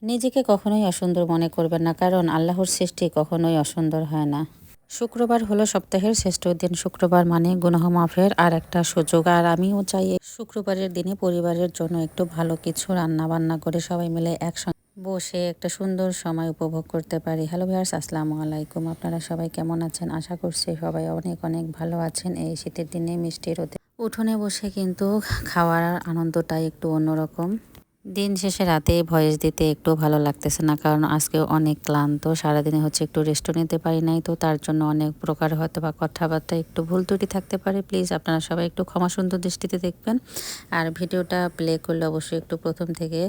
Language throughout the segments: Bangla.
নিজেকে কখনোই অসুন্দর মনে করবেন না, কারণ আল্লাহর সৃষ্টি কখনোই অসুন্দর হয় না। শুক্রবার হলো সপ্তাহের শ্রেষ্ঠ দিন। শুক্রবার মানে গুনাহ মাফের আর একটা সুযোগ। আর আমিও চাই এই শুক্রবারের দিনে পরিবারের জন্য একটু ভালো কিছু রান্না বান্না করে সবাই মিলে একসঙ্গে বসে একটা সুন্দর সময় উপভোগ করতে পারি। হ্যালো ভিউয়ার্স, আসসালামু আলাইকুম। আপনারা সবাই কেমন আছেন? আশা করছি সবাই অনেক অনেক ভালো আছেন। এই শীতের দিনে মিষ্টি রোদে উঠোনে বসে কিন্তু খাওয়ার আনন্দটাই একটু অন্যরকম। দিন শেষে রাতে ভয়েস দিতে একটু ভালো লাগতেছে না, কারণ আজকে অনেক ক্লান্ত। সারাদিনে একটু রেস্টও নিতে পারি নাই, তো তার জন্য অনেক প্রকার হয়তো বা কথাবার্তা একটু ভুল ত্রুটি থাকতে পারে। প্লিজ আপনারা সবাই একটু ক্ষমা সুন্দর দৃষ্টিতে দেখবেন। আর ভিডিওটা প্লে করলে অবশ্যই একটু প্রথম থেকে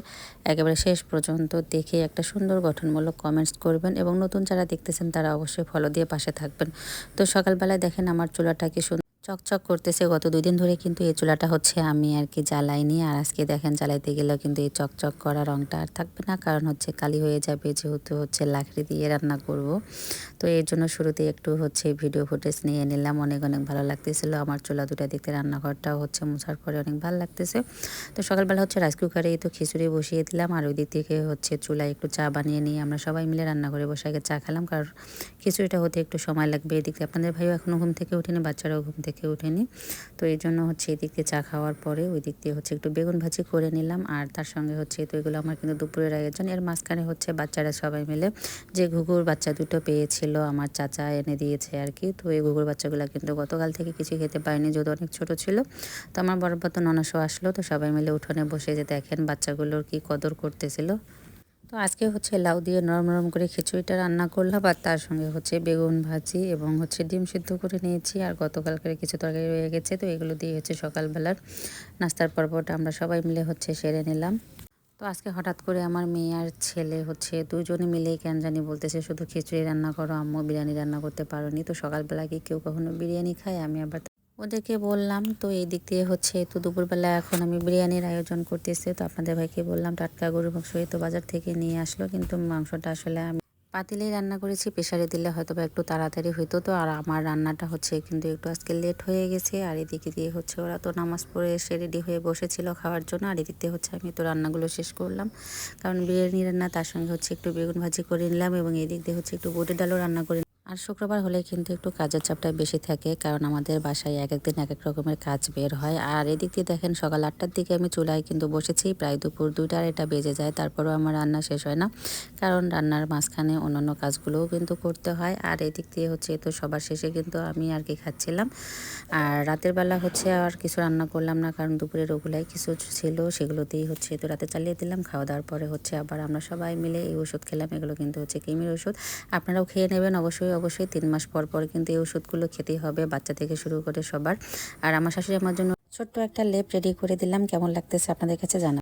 একেবারে শেষ পর্যন্ত দেখে একটা সুন্দর গঠনমূলক কমেন্টস করবেন, এবং নতুন যারা দেখতেছেন তারা অবশ্যই ফলো দিয়ে পাশে থাকবেন। তো সকালবেলায় দেখেন আমার চুলাটা কি সুন্দর চকচক করতেছে। গত 2 দিন ধরে কিন্তু এই চুলাটা আমি আর কি জ্বালাইনি, আর আজকে দেখেন জ্বালাইতে গেলেও কিন্তু এই চকচক করা রংটা আর থাকবে না, কারণ কালি হয়ে যাবে, যেহেতু লাকড়ি দিয়ে রান্না করব। তো এর জন্য শুরুতেই একটু ভিডিও ফুটেজ নিয়ে নিলাম। অনেক অনেক ভালো লাগতেছিল আমার চুলা দুটা দেখতে। রান্নাঘরটাও মোছার পরে অনেক ভালো লাগতেছে। তো সকালবেলা রাইস কুকারে তো খিচুড়ি বসিয়ে দিলাম, আর ওই দিক থেকে চুলায় একটু চা বানিয়ে নিয়ে আমরা সবাই মিলে রান্নাঘরে বসে আগে চা খেলাম, কারণ খিচুড়িটা হতে একটু সময় লাগবে। এদিকে আপনাদের ভাইও এখনও ঘুম থেকে ওঠেনি, বাচ্চারাও ঘুম থেকে ওঠেনি। তো এই জন্য এদিক দিয়ে চা খাওয়ার পরে ওই দিক দিয়ে একটু বেগুন ভাজি করে নিলাম, আর তার সঙ্গে তো এগুলো আমার কিন্তু দুপুরের আয়োজন। এর মাঝখানে বাচ্চারা সবাই মিলে যে ঘুঘুর বাচ্চা দুটো পেয়েছিল আমার চাচা এনে দিয়েছে আর কি। তো এই ঘুঘুর বাচ্চাগুলো কিন্তু গতকাল থেকে কিছু খেতে পারিনি, যদি অনেক ছোট ছিল। তো আমার বরাবর তো ননাসও আসলো, তো সবাই মিলে উঠোনে বসে যে দেখেন বাচ্চাগুলোর কি কদর করতেছিল। তো আজকে লাউ দিয়ে নরম নরম করে খিচুড়িটা রান্না করলাম, আর তার সঙ্গে বেগুন ভাজি এবং ডিম সিদ্ধ করে নিয়েছি। আর গতকালকের কিছু তরকারি রয়ে গেছে, তো এগুলো দিয়ে সকালবেলার নাস্তার পর্বটা আমরা সবাই মিলে সেরে নিলাম। তো আজকে হঠাৎ করে আমার মেয়ে আর ছেলে দুজনে মিলেই কেন জানি বলতেছে শুধু খিচুড়ি রান্না করো আম্মু, বিরিয়ানি রান্না করতে পারোনি। তো সকালবেলা কি কেউ কখনো বিরিয়ানি খায়? আমি আবার ওদেরকে বললাম। তো এই দিক দিয়ে তো দুপুরবেলা এখন আমি বিরিয়ানির আয়োজন করতেছি। তো আপনাদের ভাইকে বললাম টাটকা গরুর মাংস তো বাজার থেকে নিয়ে আসলো, কিন্তু মাংসটা আমি পাতিলেই রান্না করেছি। প্রেসারে দিলে হয়তো বা একটু তাড়াতাড়ি হইতো। তো আর আমার রান্নাটা কিন্তু একটু আজকে লেট হয়ে গেছে। আর এদিকে দিয়ে ওরা তো নামাজ পড়ে এসে রেডি হয়ে বসেছিল খাওয়ার জন্য। আর এদিক দিয়ে আমি তো রান্নাগুলো শেষ করলাম, কারণ বিরিয়ানি রান্না, তার সঙ্গে একটু বেগুন ভাজি করে নিলাম, এবং এদিক দিয়ে একটু বুটের ডালও রান্না করে। আর শুক্রবার হলে কিন্তু একটু কাজের চাপটা বেশি থাকে, কারণ আমাদের বাসায় এক একদিন এক এক রকমের কাজ বের হয়। আর এদিক দিয়ে দেখেন সকাল 8টার দিকে আমি চুলায় কিন্তু বসেছি, প্রায় দুপুর 2টা 2:30 বেজে যায়, তারপরেও আমার রান্না শেষ হয় না, কারণ রান্নার মাঝখানে অন্যান্য কাজগুলোও কিন্তু করতে হয়। আর এদিক দিয়ে তো সবার শেষে কিন্তু আমি আর কি খাচ্ছিলাম। আর রাতের বেলা আর কিছু রান্না করলাম না, কারণ দুপুরের ওগুলাই কিছু ছিল, সেগুলোতেই তো রাতে চালিয়ে দিলাম। খাওয়া দাওয়ার পরে আবার আমরা সবাই মিলে এই ওষুধ খেলাম। এগুলো কিন্তু কৃমির ওষুধ, আপনারাও খেয়ে নেবেন অবশ্যই অবশ্যই। 3 মাস পর পর কিন্তু এই ওষুধগুলো খেতেই হবে, বাচ্চা থেকে শুরু করে সবার। আর আমার শাশুড়ি আমার জন্য ছোট্ট একটা লেপ রেডি করে দিলাম, কেমন লাগতেছে আপনাদের কাছে জানা।